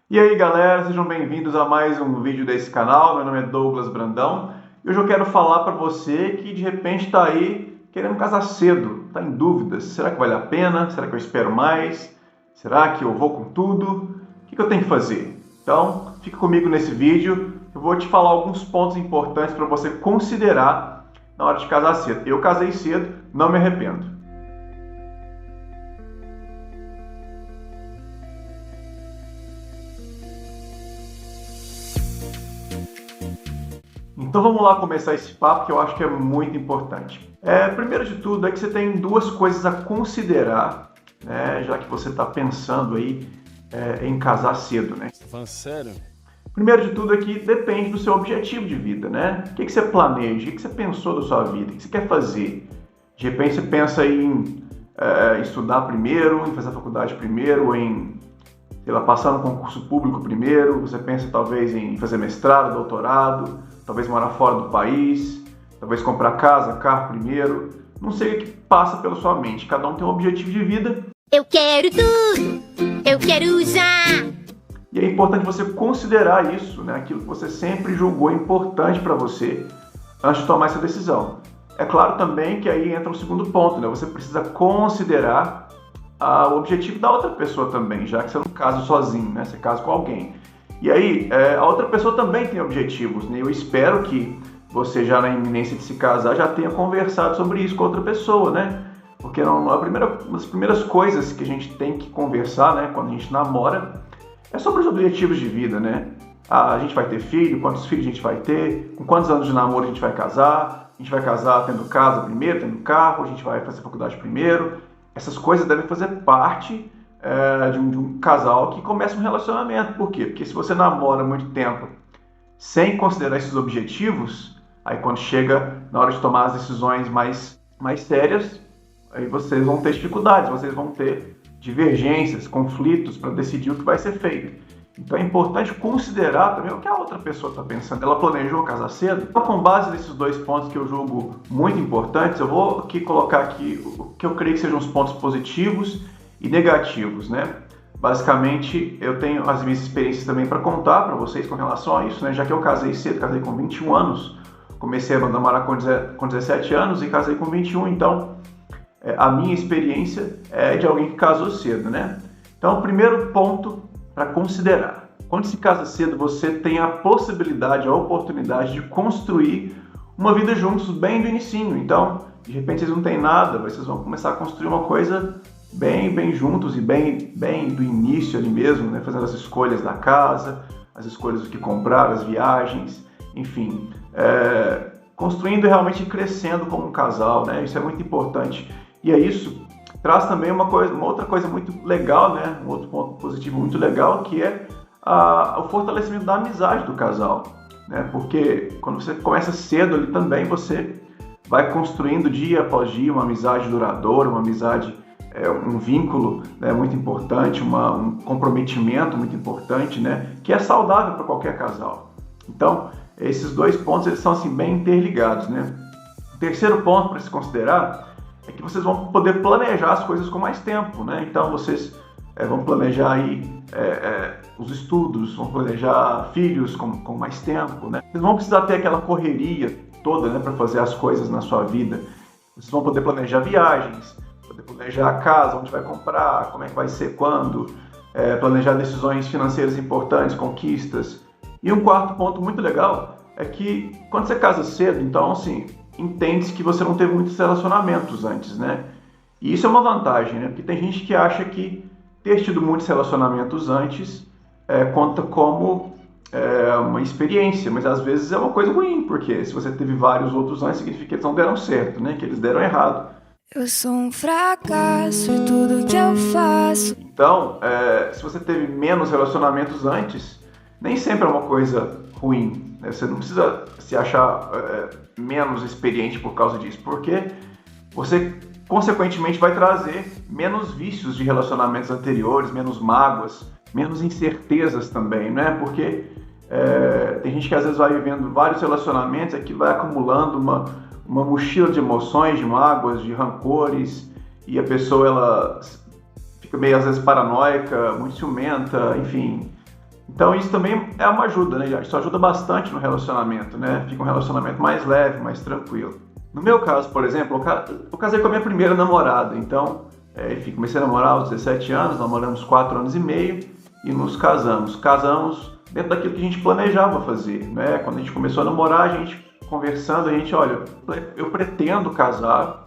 E aí galera, sejam bem-vindos a mais um vídeo desse canal. Meu nome é Douglas Brandão e hoje eu quero falar para você que de repente está aí querendo casar cedo, está em dúvidas. Será que vale a pena? Será que eu espero mais? Será que eu vou com tudo? O que eu tenho que fazer? Então, fica comigo nesse vídeo. Eu vou te falar alguns pontos importantes para você considerar na hora de casar cedo. Eu casei cedo, não me arrependo. Então vamos lá começar esse papo que eu acho que é muito importante. Primeiro de tudo é que você tem duas coisas a considerar, né, já que você está pensando aí em casar cedo, né? Você tá falando sério? Primeiro de tudo é que depende do seu objetivo de vida, né? O que você planeja, o que você pensou da sua vida, o que você quer fazer. De repente você pensa em estudar primeiro, em fazer a faculdade primeiro, em sei lá, passar no concurso público primeiro, você pensa talvez em fazer mestrado, doutorado, talvez morar fora do país, talvez comprar casa, carro primeiro. Não sei o que passa pela sua mente, cada um tem um objetivo de vida. Eu quero tudo, eu quero usar. E é importante você considerar isso, né? Aquilo que você sempre julgou importante para você antes de tomar essa decisão. É claro também que aí entra o segundo ponto, né? Você precisa considerar o objetivo da outra pessoa também, já que você não casa sozinho, né? Você casa com alguém. E aí, a outra pessoa também tem objetivos, né? Eu espero que você já na iminência de se casar já tenha conversado sobre isso com outra pessoa, né? Porque uma das primeiras coisas que a gente tem que conversar, né, quando a gente namora, é sobre os objetivos de vida, né? A gente vai ter filho, quantos filhos a gente vai ter, com quantos anos de namoro a gente vai casar tendo casa primeiro, tendo carro, a gente vai fazer faculdade primeiro. Essas coisas devem fazer parte de um casal que começa um relacionamento. Por quê? Porque se você namora muito tempo sem considerar esses objetivos, aí quando chega na hora de tomar as decisões mais sérias, aí vocês vão ter dificuldades, vocês vão ter divergências, conflitos para decidir o que vai ser feito. Então é importante considerar também o que a outra pessoa está pensando. Ela planejou casar cedo? Então, com base nesses dois pontos que eu julgo muito importantes, eu vou colocar aqui o que eu creio que sejam os pontos positivos e negativos, né? Basicamente, eu tenho as minhas experiências também para contar para vocês com relação a isso, né? Já que eu casei cedo, casei com 21 anos, comecei a namorar com 17 anos e casei com 21, então a minha experiência é de alguém que casou cedo, né? Então, o primeiro ponto para considerar. Quando se casa cedo, você tem a possibilidade, a oportunidade de construir uma vida juntos bem do inicinho. Então, de repente vocês não têm nada, mas vocês vão começar a construir uma coisa bem juntos e bem do início ali mesmo, né? Fazendo as escolhas da casa, as escolhas do que comprar, as viagens, enfim, construindo e realmente crescendo como um casal, né? Isso é muito importante. E é isso traz também uma outra coisa muito legal, né? Um outro ponto positivo muito legal, que é o fortalecimento da amizade do casal, né? Porque quando você começa cedo ali também, você vai construindo dia após dia uma amizade duradoura, uma amizade, um vínculo, né, muito importante, um comprometimento muito importante, né? Que é saudável para qualquer casal. Então, esses dois pontos eles são assim, bem interligados, né? O terceiro ponto para se considerar é que vocês vão poder planejar as coisas com mais tempo, né? Então vocês vão planejar aí os estudos, vão planejar filhos com mais tempo, né? Vocês vão precisar ter aquela correria toda, né, para fazer as coisas na sua vida. Vocês vão poder planejar viagens, poder planejar a casa, onde vai comprar, como é que vai ser, quando, planejar decisões financeiras importantes, conquistas. E um quarto ponto muito legal é que quando você casa cedo, então assim, entende-se que você não teve muitos relacionamentos antes, né? E isso é uma vantagem, né? Porque tem gente que acha que ter tido muitos relacionamentos antes conta como uma experiência, mas às vezes é uma coisa ruim, porque se você teve vários outros antes, significa que eles não deram certo, né? Que eles deram errado. Eu sou um fracasso em tudo que eu faço. Então, se você teve menos relacionamentos antes, nem sempre é uma coisa ruim, né? Você não precisa se achar menos experiente por causa disso, porque você, consequentemente, vai trazer menos vícios de relacionamentos anteriores, menos mágoas, menos incertezas também, né? Porque tem gente que às vezes vai vivendo vários relacionamentos e aquilo vai acumulando uma mochila de emoções, de mágoas, de rancores, e a pessoa ela fica meio às vezes paranoica, muito ciumenta, enfim, Então isso também é uma ajuda, né? Isso ajuda bastante no relacionamento, né? Fica um relacionamento mais leve, mais tranquilo. No meu caso, por exemplo, eu casei com a minha primeira namorada, então, enfim, comecei a namorar aos 17 anos, namoramos 4 anos e meio e nos casamos. Casamos dentro daquilo que a gente planejava fazer, né? Quando a gente começou a namorar, a gente conversando, olha, eu pretendo casar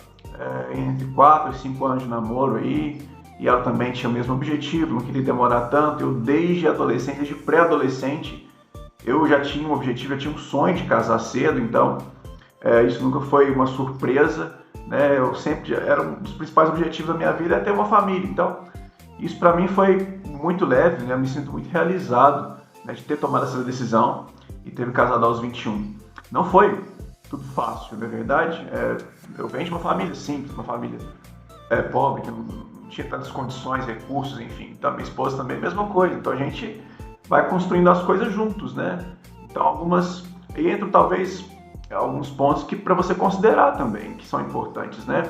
entre 4 e 5 anos de namoro aí, e ela também tinha o mesmo objetivo, não queria demorar tanto. Eu, desde adolescente, desde pré-adolescente, eu já tinha um objetivo, já tinha um sonho de casar cedo, então isso nunca foi uma surpresa, né? Eu sempre, era um dos principais objetivos da minha vida é ter uma família, então isso para mim foi muito leve, né? Eu me sinto muito realizado, né, de ter tomado essa decisão e ter me casado aos 21. Não foi tudo fácil, na verdade. Eu venho de uma família simples, uma família pobre, que não tinha tantas condições, recursos, enfim. Então, minha esposa também, a mesma coisa. Então, a gente vai construindo as coisas juntos, né? Então, entram talvez alguns pontos que para você considerar também, que são importantes, né?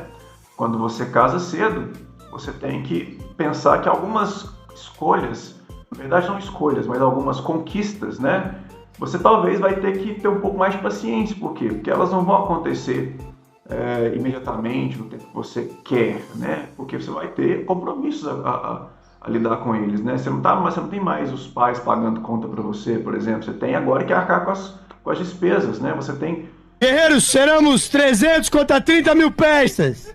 Quando você casa cedo, você tem que pensar que algumas escolhas, na verdade não escolhas, mas algumas conquistas, né? Você talvez vai ter que ter um pouco mais de paciência. Por quê? Porque elas não vão acontecer imediatamente, no tempo que você quer, né? Porque você vai ter compromissos a lidar com eles, né? Você não tem mais os pais pagando conta para você, por exemplo. Você tem agora que arcar com as despesas, né? Você tem... Guerreiros, seremos 300 contra 30 mil peças.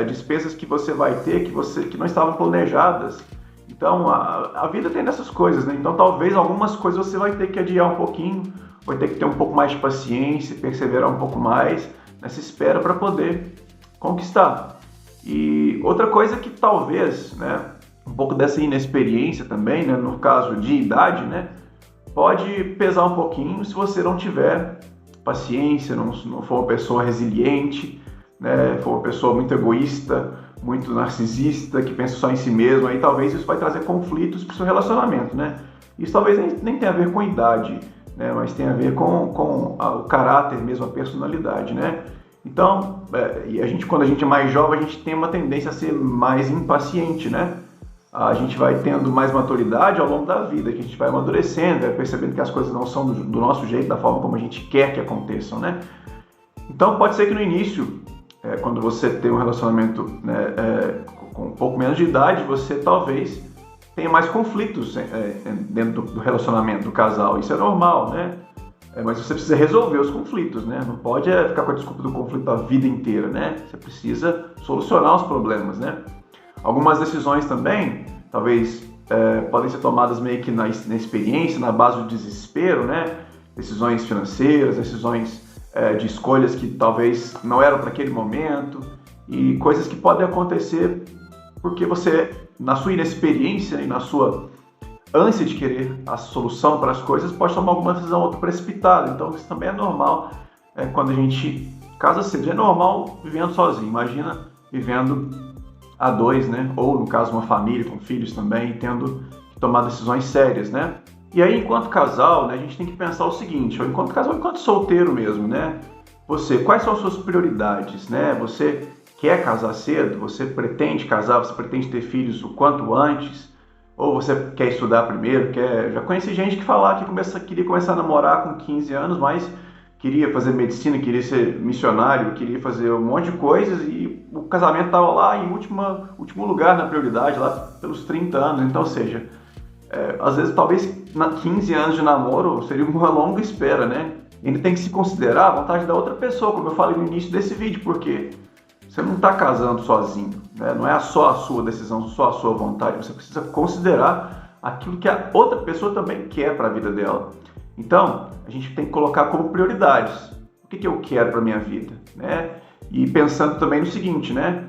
Despesas que você vai ter, que não estavam planejadas. Então, a vida tem dessas coisas, né? Então, talvez algumas coisas você vai ter que adiar um pouquinho, vai ter que ter um pouco mais de paciência, perseverar um pouco mais nessa espera para poder conquistar. E outra coisa que talvez, né, um pouco dessa inexperiência também, né, no caso de idade, né, pode pesar um pouquinho se você não tiver paciência, não for uma pessoa resiliente, né, for uma pessoa muito egoísta, muito narcisista, que pensa só em si mesmo. Aí talvez isso vai trazer conflitos para o seu relacionamento, né? Isso talvez nem tenha a ver com a idade, né, mas tem a ver com o caráter mesmo, a personalidade, né? Então, quando a gente é mais jovem, a gente tem uma tendência a ser mais impaciente, né? A gente vai tendo mais maturidade ao longo da vida, que a gente vai amadurecendo, vai percebendo que as coisas não são do nosso jeito, da forma como a gente quer que aconteçam, né? Então, pode ser que no início, quando você tem um relacionamento, né, com um pouco menos de idade, você talvez tenha mais conflitos dentro do relacionamento do casal. Isso é normal, né? Mas você precisa resolver os conflitos, né? Não pode ficar com a desculpa do conflito a vida inteira, né? Você precisa solucionar os problemas, né? Algumas decisões também, talvez, podem ser tomadas meio que na experiência, na base do desespero, né? Decisões financeiras, decisões de escolhas que talvez não eram para aquele momento, e coisas que podem acontecer porque você, na sua inexperiência e na sua ânsia de querer a solução para as coisas, pode tomar alguma decisão outra precipitada. Então isso também é normal quando a gente casa cedo. Já é normal vivendo sozinho, imagina vivendo a dois, né? Ou no caso uma família com filhos também, tendo que tomar decisões sérias, né? E aí, enquanto casal, né, a gente tem que pensar o seguinte, ou enquanto casal, enquanto solteiro mesmo, né? Quais são as suas prioridades, né? Você quer casar cedo? Você pretende casar? Você pretende ter filhos o quanto antes? Ou você quer estudar primeiro? Já conheci gente que falava que queria começar a namorar com 15 anos, mas queria fazer medicina, queria ser missionário, queria fazer um monte de coisas, e o casamento estava lá em último lugar na prioridade, lá pelos 30 anos. Então, ou seja, às vezes, talvez 15 anos de namoro seria uma longa espera, né? Ele tem que se considerar a vontade da outra pessoa, como eu falei no início desse vídeo, porque você não está casando sozinho, né? Não é só a sua decisão, só a sua vontade. Você precisa considerar aquilo que a outra pessoa também quer para a vida dela. Então, a gente tem que colocar como prioridades. O que eu quero para a minha vida, né? E pensando também no seguinte, né?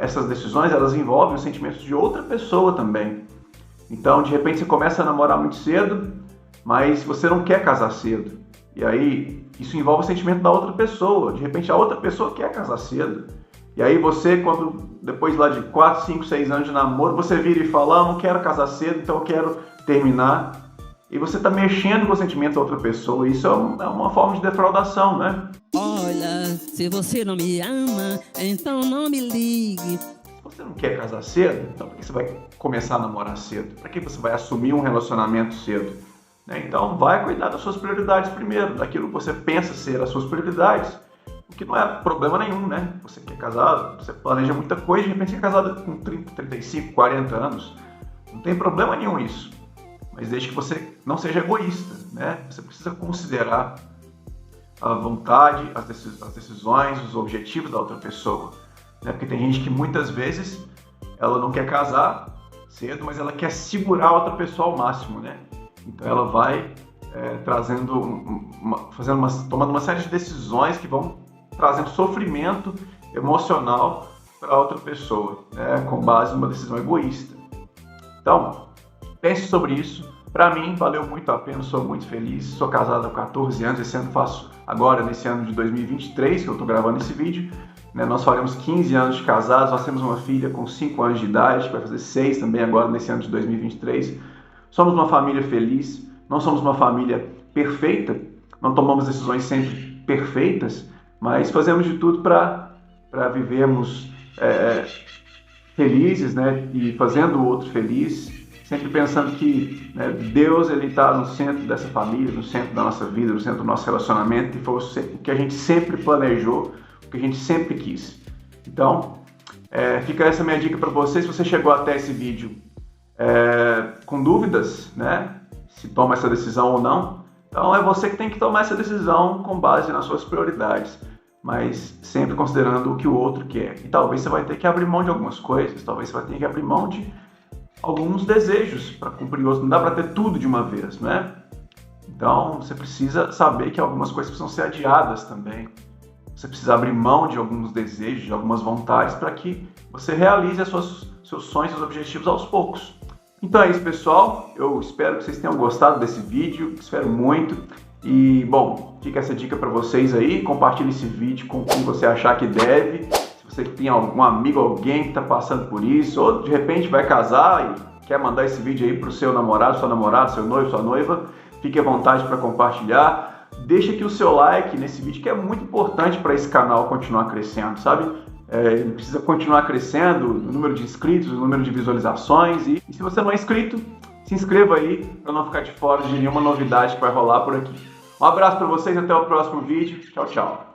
Essas decisões, elas envolvem os sentimentos de outra pessoa também. Então, de repente, você começa a namorar muito cedo, mas você não quer casar cedo. E aí, isso envolve o sentimento da outra pessoa. De repente, a outra pessoa quer casar cedo. E aí você, depois lá de 4, 5, 6 anos de namoro, você vira e fala, não quero casar cedo, então eu quero terminar. E você está mexendo com o sentimento da outra pessoa. Isso é uma forma de defraudação, né? Olha, se você não me ama, então não me ligue. você não quer casar cedo, então por que você vai começar a namorar cedo? Para que você vai assumir um relacionamento cedo? Né? Então vai cuidar das suas prioridades primeiro, daquilo que você pensa ser as suas prioridades, o que não é problema nenhum, né? Você quer casar, você planeja muita coisa, de repente você é casado com 30, 35, 40 anos, não tem problema nenhum isso. Mas desde que você não seja egoísta, né? Você precisa considerar a vontade, as decisões, os objetivos da outra pessoa. Né? Porque tem gente que muitas vezes ela não quer casar cedo, mas ela quer segurar a outra pessoa ao máximo, né? Então ela vai tomando uma série de decisões que vão trazendo sofrimento emocional para a outra pessoa, né? Com base numa decisão egoísta. Então, pense sobre isso. Para mim, valeu muito a pena, sou muito feliz. Sou casado há 14 anos, esse ano faço agora, nesse ano de 2023, que eu estou gravando esse vídeo. Né? Nós faremos 15 anos de casados, nós temos uma filha com 5 anos de idade, que vai fazer 6 também agora, nesse ano de 2023. Somos uma família feliz, não somos uma família perfeita, não tomamos decisões sempre perfeitas, mas fazemos de tudo para vivermos felizes, né? E fazendo o outro feliz, sempre pensando que, né, Deus está no centro dessa família, no centro da nossa vida, no centro do nosso relacionamento, e foi o que a gente sempre planejou, o que a gente sempre quis. Então, fica essa minha dica para você. Se você chegou até esse vídeo com dúvidas, né, se toma essa decisão ou não, então é você que tem que tomar essa decisão com base nas suas prioridades, mas sempre considerando o que o outro quer. E talvez você vai ter que abrir mão de algumas coisas, talvez você vai ter que abrir mão de alguns desejos para cumprir outros. Não dá para ter tudo de uma vez, né? Então você precisa saber que algumas coisas precisam ser adiadas também. Você precisa abrir mão de alguns desejos, de algumas vontades, para que você realize seus sonhos, seus objetivos aos poucos. Então é isso, pessoal. Eu espero que vocês tenham gostado desse vídeo, espero muito. E, bom, fica essa dica para vocês aí. Compartilhe esse vídeo com quem você achar que deve. Se você tem algum amigo, alguém que está passando por isso, ou de repente vai casar e quer mandar esse vídeo aí para o seu namorado, sua namorada, seu noivo, sua noiva, fique à vontade para compartilhar. Deixa aqui o seu like nesse vídeo, que é muito importante para esse canal continuar crescendo, sabe? Ele precisa continuar crescendo, o número de inscritos, o número de visualizações. E se você não é inscrito, se inscreva aí para não ficar de fora de nenhuma novidade que vai rolar por aqui. Um abraço para vocês, até o próximo vídeo. Tchau, tchau.